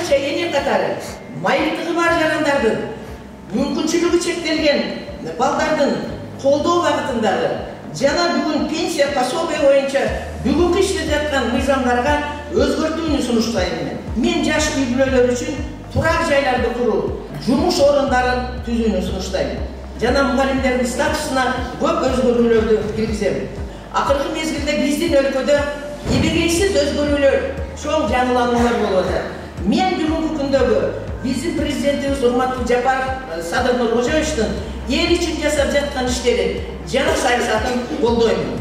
Айрыкча эне катары майылдыгы бар жарандардын, мүмкүнчүлүгү чектелген балдардын колдоо багытындагы жана бүгүн пенсия пособие боюнча бүгүнкү иштеп жаткан мыйзамдарга өзгөртүүнү сунуштайм. Мен жаш үй бүлөлөр үчүн турак жайларды куруу, жумуш орундарын түзүүнү сунуштайм. Жана мугалимдердин статусуна көп өзгөрүүлөрдү киргизем. Акыркы мезгилде биздин өлкөдө эбегейсиз өзгөрүүлөр, чоң жаңылануулар болуп атат. Мен бүгүнкү күндөгү биздин президентибиз урматтуу Жапаров Садыр Нуркожоевичтин эл үчүн жасап жаткан иштерин, жаңы саясатын колдойм.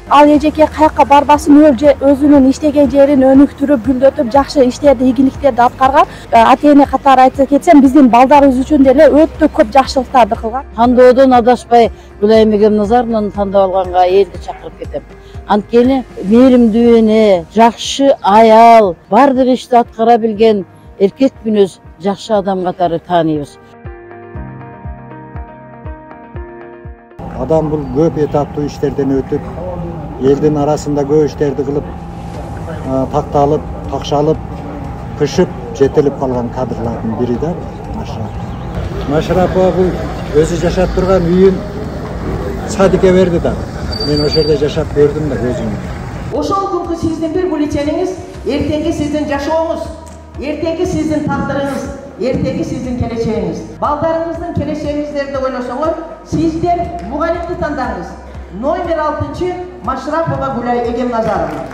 Ал эжеке каяка барбасын өзүнүн иштеген жерин өнүктүрүп, гүлдөтүп, жакшы иштерди, ийгиликтерди аткарган. Ата-эне катары айтып кетсем, биздин балдарыбыз үчүн деле өтө көп жакшылыктарды кылган. Тандоодон адашпай Гүлайым Эгемназаровнаны тандап алганга элди чакырып кетем. Анткени мээримдүү эне, жакшы аял, бардык ишти аткара билген эркек мүнөз жакшы адам катары тааныйбыз. Адам бул көп этаптуу иштерден өтүп, элдин арасында көп иштерди кылып, такталып, такшалып, пышып, жетелип калган кадрлардын бири да Машарапова. Машарапова бул өзү жашап турган үйүн садикке берди да. Мен ошол жерде жашап көрдүм да көзүм. Ошол күнкү сиздин бир бюллетениңиз эртеңки сиздин жашооңуз, эртеңки сиздин тагдырыңыз, эртеңки сиздин келечегиңиз. Балдарыңыздын келечегиңиздерди ойлосоңор, сиздер мугалимди тандаңыз. Номер 6 Машарапова Гүлай Эгемназаровна.